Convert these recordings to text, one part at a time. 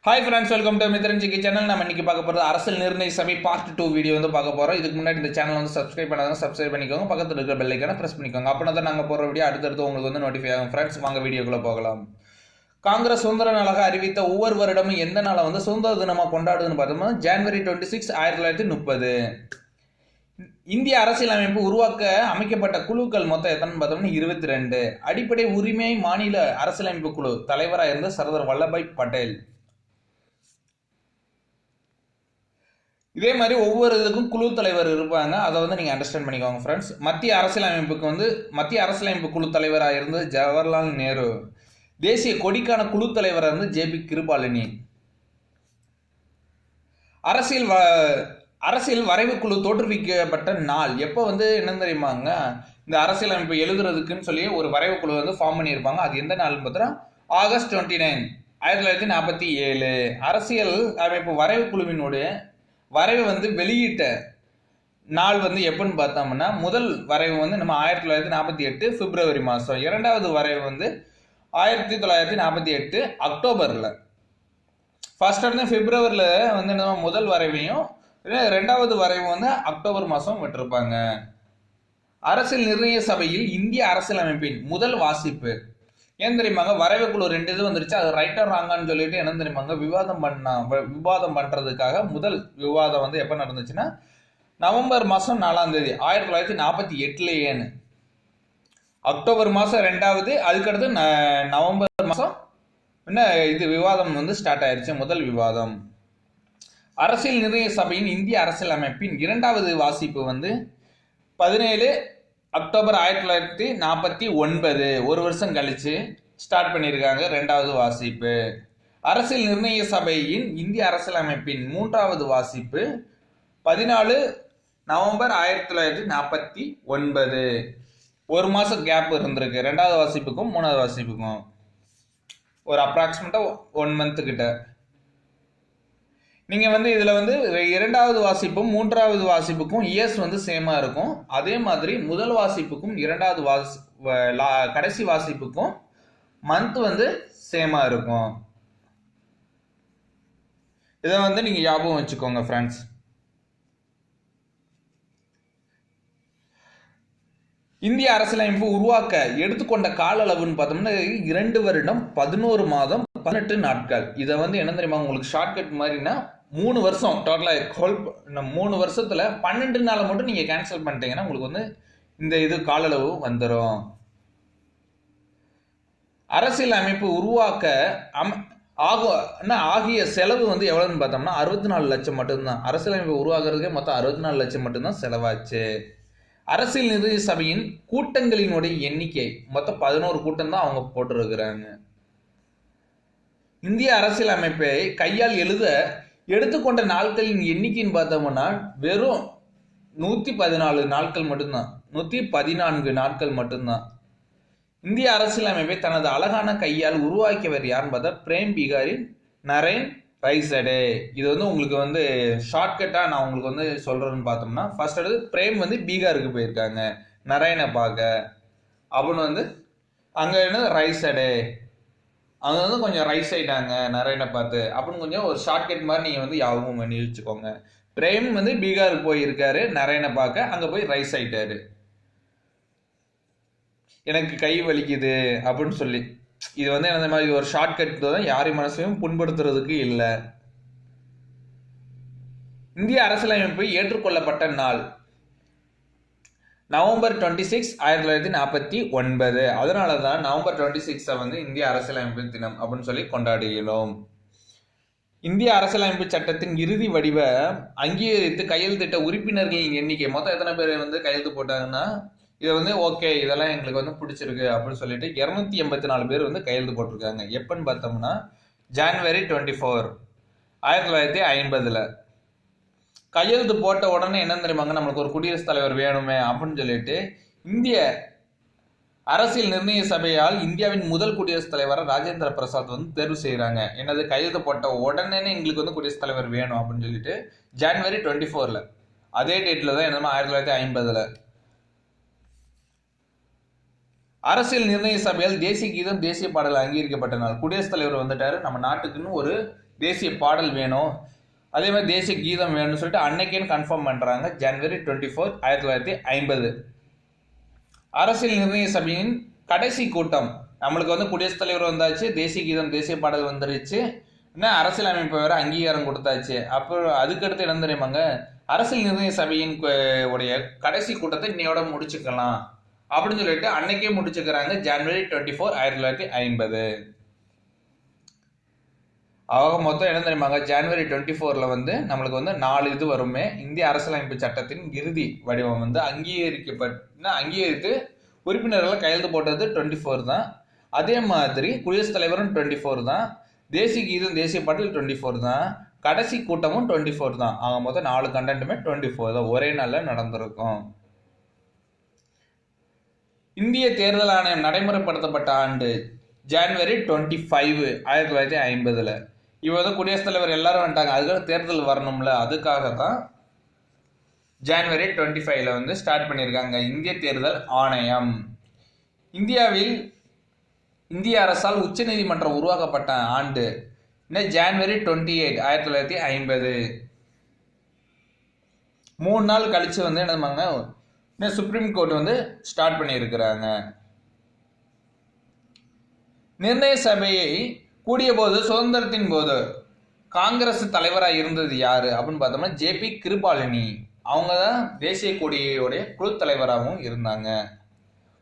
Hi friends, welcome to Mithran GK channel. நம்ம இன்னைக்கு பார்க்க போகிறது அரசியல் நிர்ணய சபை பார்ட் 2 வீடியோ வந்து பார்க்க போகிறோம். இதுக்கு முன்னாடி இந்த சேனல் வந்து சப்ஸ்கிரைப் பண்ணாதான் சப்ஸ்கிரைப் பண்ணிக்கோங்க. பக்கத்தில் இருக்கிற பெல் ஐக்கானை ப்ரெஸ் பண்ணிக்கோங்க. அப்படின்னா தான் நாங்கள் போகிற வீடியோ அடுத்தடுத்து உங்களுக்கு வந்து நோட்டிஃபை ஆகும். ஃப்ரெண்ட்ஸ், வாங்க வீடியோக்குள்ளே போகலாம். காங்கிரஸ் சுதந்திர நாளாக அறிவித்த ஒவ்வொரு வருடமும் எந்த நாளை வந்து சுதந்திர தினமாக கொண்டாடுதுன்னு பார்த்தோம்னா ஜனவரி 26, 1930. இந்திய அரசியலமைப்பு உருவாக்க அமைக்கப்பட்ட குழுக்கள் மொத்தம் எத்தனை பார்த்தோம்னா 22. அடிப்படை உரிமை மாநில அரசியலமைப்பு குழு தலைவராக இருந்த சர்தார் வல்லபாய் பட்டேல். இதே மாதிரி ஒவ்வொரு இதுக்கும் குழு தலைவர் இருப்பாங்க. அதை வந்து நீங்கள் அண்டர்ஸ்டாண்ட் பண்ணிக்கோங்க ஃப்ரெண்ட்ஸ். மத்திய அரசியலமைப்பு குழு தலைவராக இருந்தது ஜவஹர்லால் நேரு. தேசிய கொடிக்கான குழு தலைவராக இருந்து ஜேபி கிருபாலினி. அரசியல் வரைவு குழு தோற்றுவிக்கப்பட்ட நாள் எப்போ வந்து என்ன தெரியுமாங்க? இந்த அரசியலமைப்பு எழுதுறதுக்குன்னு சொல்லி ஒரு வரைவு குழு வந்து ஃபார்ம் பண்ணியிருப்பாங்க. அது எந்த நாள்னு பார்த்தா ஆகஸ்ட் 29, 1947. அரசியல் அமைப்பு வரைவு குழுவினுடைய வரைவு வந்து வெளியிட்ட நாள் வந்து எப்போன்னு பார்த்தோம்னா முதல் வரைவு வந்து நம்ம 1948 பிப்ரவரி மாதம். இரண்டாவது வரைவு வந்து 1948 அக்டோபரில். ஃபர்ஸ்ட் வந்து பிப்ரவரியில் வந்து நம்ம முதல் வரைவையும் ரெண்டாவது வரைவு வந்து அக்டோபர் மாதம் விட்டுருப்பாங்க. அரசியல் நிர்ணய சபையில் இந்திய அரசியலமைப்பின் முதல் வாசிப்பு ஏன் தெரியுமாங்க? வரைவு குழு 2 இது வந்துருச்சு. அது ரைட்டா ராங்கான்னு சொல்லிட்டு என்ன தெரியுமாங்க விவாதம் பண்றதுக்காக முதல் விவாதம் வந்து எப்ப நடந்துச்சுன்னா நவம்பர் மாதம் 4ஆம் தேதி 1948. அக்டோபர் மாதம் 2வது, அதுக்கடுத்து நவம்பர் மாதம் என்ன இது விவாதம் வந்து ஸ்டார்ட் ஆயிருச்சு, முதல் விவாதம். அரசியல் நிர்ணய சபையின் இந்திய அரசியலமைப்பின் இரண்டாவது வாசிப்பு வந்து 17 அக்டோபர் 1949, ஒரு வருஷம் கழிச்சு ஸ்டார்ட் பண்ணியிருக்காங்க ரெண்டாவது வாசிப்பு. அரசியல் நிர்ணய சபையின் இந்திய அரசியலமைப்பின் மூன்றாவது வாசிப்பு 14 நவம்பர் 1949. ஒரு மாதம் கேப் இருந்திருக்கு ரெண்டாவது வாசிப்புக்கும் மூணாவது வாசிப்புக்கும். ஒரு அப்ராக்சிமேட்டா 1 மந்த் கிட்ட. நீங்கள் வந்து இதில் வந்து இரண்டாவது வாசிப்பும் மூன்றாவது வாசிப்புக்கும் இயர்ஸ் வந்து சேமாக இருக்கும். அதே மாதிரி முதல் வாசிப்புக்கும் இரண்டாவது கடைசி வாசிப்புக்கும் மந்த் வந்து சேமாக இருக்கும். இதை வந்து நீங்கள் ஞாபகம் வச்சுக்கோங்க ஃப்ரெண்ட்ஸ். இந்திய அரசியலமைப்பு உருவாக்க எடுத்துக்கொண்ட கால அளவுன்னு பார்த்தோம்னா 2 வருடம் 11 மாதம் 18 நாட்கள். இதை வந்து என்ன தெரியுமா உங்களுக்கு ஷார்ட்கட் மாதிரினா 3 வருஷம் டோட்டலாக 3 வருஷத்துல 12 நாளை மட்டும் நீங்க கேன்சல் பண்ணிட்டீங்கன்னா உங்களுக்கு வந்து இந்த இது கால அளவு வந்துடும். அரசியல் அமைப்பு உருவாக்க ஆகிய செலவு வந்து எவ்வளவுன்னு பார்த்தோம்னா 64 லட்சம் மட்டும்தான். அரசியலமைப்பு உருவாக்குறதுக்கே மொத்தம் 64 லட்சம் மட்டும்தான் செலவாச்சு. அரசியல் நிர்ணய சபையின் கூட்டங்களினுடைய எண்ணிக்கை மொத்தம் 11 கூட்டம் தான் அவங்க போட்டிருக்கிறாங்க. இந்திய அரசியல் அமைப்பை கையால் எழுத எடுத்துக்கொண்ட நாட்களின் எண்ணிக்கைன்னு பார்த்தோம்னா வெறும் 114 நாட்கள் மட்டும்தான். 114 நாட்கள் மட்டும்தான். இந்திய அரசியலமைப்பை தனது அழகான கையால் உருவாக்கியவர் யாருன்னு பார்த்தா பிரேம் பிகாரி நரேன் ரைசடே. இது வந்து உங்களுக்கு வந்து ஷார்ட்கட்டா நான் உங்களுக்கு வந்து சொல்றேன்னு பார்த்தோம்னா ஃபர்ஸ்ட் அடுத்து பிரேம் வந்து பீகாருக்கு போயிருக்காங்க நரேனை பார்க்க. அப்படின்னு வந்து அங்க என்ன ரைசடே அவங்க வந்து கொஞ்சம் ரைஸ் ஆயிட்டாங்க நரேனை பார்த்து அப்படின்னு கொஞ்சம் ஒரு ஷார்ட்கட் மாதிரி நீங்க வந்து யாவும் பண்ணி வச்சுக்கோங்க. பிரேம் வந்து பீகாருக்கு போயிருக்காரு நரேனை பார்க்க, அங்க போய் ரைஸ் ஆயிட்டாரு. எனக்கு கை வலிக்குது அப்படின்னு சொல்லி இது வந்து அந்த மாதிரி ஒரு ஷார்ட்கட் தான், யாரையும் மனசையும் புண்படுத்துறதுக்கு இல்லை. இந்திய அரசியலமைப்பு ஏற்றுக்கொள்ளப்பட்ட நாள் நவம்பர் 26, 1949. அதனால தான் நவம்பர் 26 வந்து இந்திய அரசியலமைப்பு தினம் அப்படின்னு சொல்லி கொண்டாடுகிறோம். இந்திய அரசியலமைப்பு சட்டத்தின் இறுதி வடிவ அங்கீகரித்து கையெழுத்திட்ட உறுப்பினர்களின் எண்ணிக்கை மொத்தம் எத்தனை பேர் வந்து கையெழுத்து போட்டாங்கன்னா இதை வந்து ஓகே இதெல்லாம் எங்களுக்கு வந்து பிடிச்சிருக்கு அப்படின்னு சொல்லிட்டு 284 பேர் வந்து கையெழுத்து போட்டிருக்காங்க. எப்பன்னு பார்த்தோம்னா ஜனவரி 24, 1950. கையெழுத்து போட்ட உடனே என்ன தெரியுமாங்க, நம்மளுக்கு ஒரு குடியரசுத் தலைவர் வேணுமே அப்படின்னு சொல்லிட்டு இந்திய அரசியல் நிர்ணய சபையால் இந்தியாவின் முதல் குடியரசுத் தலைவராக ராஜேந்திர பிரசாத் வந்து தேர்வு செய்யறாங்க. என்னது கையெழுத்து போட்ட உடனே எங்களுக்கு வந்து குடியரசுத் தலைவர் வேணும் அப்படின்னு சொல்லிட்டு ஜனவரி 24. அதே டேட்ல தான் என்னமா 1950. அரசியல் நிர்ணய சபையால் தேசிய கீதம் தேசிய பாடல் அங்கீகரிக்கப்பட்ட நாள். குடியரசுத் தலைவர் வந்துட்டாரு, நம்ம நாட்டுக்குன்னு ஒரு தேசிய பாடல் வேணும், அதே மாதிரி தேசிய கீதம் வேணும்னு சொல்லிட்டு அன்னைக்கேன்னு கன்ஃபார்ம் பண்ணுறாங்க. ஜனவரி 24, 1950. அரசியல் நிர்ணய சபையின் கடைசி கூட்டம். நம்மளுக்கு வந்து குடியரசுத் தலைவர் வந்தாச்சு, தேசிய கீதம் தேசிய பாடல் வந்துருச்சு, என்ன அரசியல் அமைப்பு வேற அங்கீகாரம் கொடுத்தாச்சு. அப்புறம் அதுக்கடுத்து என்ன தெரியுமாங்க, அரசியல் நிர்ணய சபையின் உடைய கடைசி கூட்டத்தை இன்னையோட முடிச்சுக்கலாம் அப்படின்னு சொல்லிட்டு அன்னைக்கே முடிச்சுக்கிறாங்க. ஜனவரி 24, 1950. அவங்க மொத்தம் என்ன தெரியுமாங்க, ஜனவரி 24 வந்து நம்மளுக்கு வந்து 4 இது வருமே. இந்திய அரசியலமைப்பு சட்டத்தின் இறுதி வடிவம் வந்து அங்கீகரித்து உறுப்பினர்கள் கையெழுத்து போட்டது 24 தான். அதே மாதிரி குடியரசுத் தலைவரும் 24 தான், தேசிய கீதம் தேசிய பாடல் 24 தான், கடைசி கூட்டமும் 24 தான். அவங்க மொத்தம் 4 கண்டென்ட்டுமே 24 தான், ஒரே நாளில் நடந்திருக்கும். இந்திய தேர்தல் ஆணையம் நடைமுறைப்படுத்தப்பட்ட ஆண்டு ஜனவரி 25, 1950. இவ வந்து குடியரசுத் தலைவர் எல்லாரும் வந்துட்டாங்க, அதுக்காக தேர்தல் வரணும்ல, அதுக்காக தான் ஜனவரி 25 வந்து ஸ்டார்ட் பண்ணியிருக்காங்க இந்திய தேர்தல் ஆணையம். இந்தியாவில் இந்திய அரசால் உச்ச நீதிமன்றம் உருவாக்கப்பட்ட ஆண்டு ஜனவரி 28, 1950. 3 நாள் கழிச்சு வந்து என்ன சுப்ரீம் கோர்ட் வந்து ஸ்டார்ட் பண்ணியிருக்கிறாங்க. நிர்ணய சபையை கூடிய போது சுதந்திரத்தின் போது காங்கிரஸ் தலைவராக இருந்தது யாரு அப்படின்னு பார்த்தோம்னா ஜே.பி. கிருபாலினி. அவங்க தான் தேசிய கொடியோடைய குழு தலைவராகவும் இருந்தாங்க.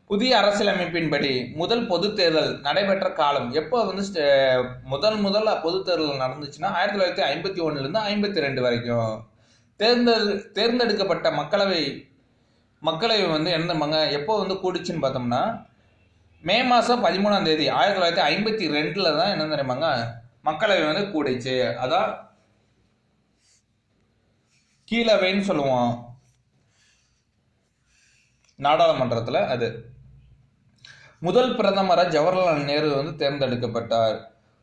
புதிய அரசியலமைப்பின்படி முதல் பொது தேர்தல் நடைபெற்ற காலம் எப்போ வந்து முதல் பொது தேர்தல் நடந்துச்சுன்னா 1951 52 வரைக்கும். தேர்ந்தெடுக்கப்பட்ட மக்களவை வந்து என்ன எப்போ வந்து கூடிச்சுன்னு பார்த்தோம்னா மே மாதம் 13ஆம் தேதி 1952 தான் என்ன தெரியுமாங்க மக்களவை வந்து கூடிச்சு. அதான் கீழவைன்னு சொல்லுவோம் நாடாளுமன்றத்தில். அது முதல் பிரதமராக ஜவஹர்லால் நேரு வந்து தேர்ந்தெடுக்கப்பட்டார்.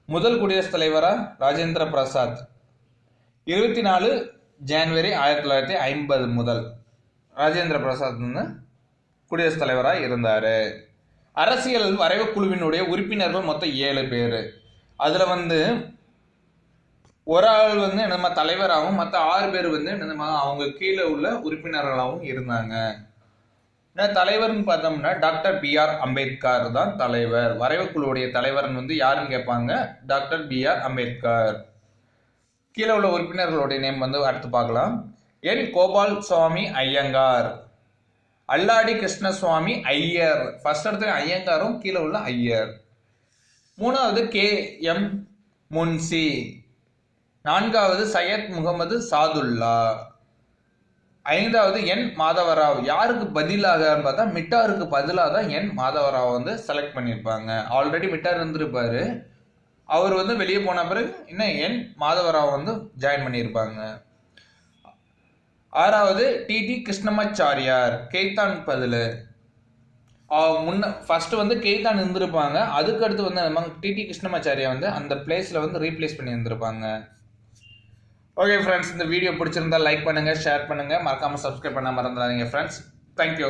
முதல் குடியரசுத் தலைவராக ராஜேந்திர பிரசாத் 24 ஜனவரி 1950 முதல் ராஜேந்திர பிரசாத் வந்து குடியரசுத் தலைவராக இருந்தார். அரசியல் வரைவு குழுவினுடைய உறுப்பினர்கள் மொத்தம் 7 பேர். அதில் வந்து ஒரு ஆள் வந்து நம்ம தலைவராகவும் மற்ற 6 பேர் வந்து அவங்க கீழே உள்ள உறுப்பினர்களாகவும் இருந்தாங்க. தலைவர்னு பார்த்தோம்னா டாக்டர் B.R. அம்பேத்கர் தான் தலைவர். வரைவு குழுவுடைய தலைவர் வந்து யாருன்னு கேட்பாங்க, டாக்டர் B.R. அம்பேத்கர். கீழே உள்ள உறுப்பினர்களுடைய நேம் வந்து அடுத்து பார்க்கலாம். என் கோபால் சுவாமி ஐயங்கார், அல்லாடி கிருஷ்ணசுவாமி ஐயர், ஃபர்ஸ்ட் இடத்துல ஐயங்காரும் கீழே உள்ள ஐயர். 3வது K.M. முன்சி, 4வது சையத் முகமது சாதுல்லா, 5வது என் மாதவராவ். யாருக்கு பதிலாக பார்த்தா மிட்டாருக்கு பதிலாக தான் என் மாதவராவ் வந்து செலக்ட் பண்ணியிருப்பாங்க. ஆல்ரெடி மிட்டார் இருந்திருப்பாரு, அவர் வந்து வெளியே போன பிறகு இன்னும் என் மாதவராவ் வந்து ஜாயின் பண்ணியிருப்பாங்க. 6வது T.T. கிருஷ்ணமாச்சாரியார், கெய்தான் பதில். ஃபர்ஸ்ட் வந்து கெய்தான் இருந்திருப்பாங்க, அதுக்கு அடுத்து வந்து T.T. கிருஷ்ணமாச்சாரியா வந்து அந்த பிளேஸ்ல வந்து ரீப்ளேஸ் பண்ணி இருந்திருப்பாங்க. ஓகே ஃப்ரெண்ட்ஸ், இந்த வீடியோ பிடிச்சிருந்தா லைக் பண்ணுங்க, ஷேர் பண்ணுங்க, மறக்காம சப்ஸ்கிரைப் பண்ண மறந்துடாதீங்க ஃப்ரெண்ட்ஸ். தேங்க்யூ.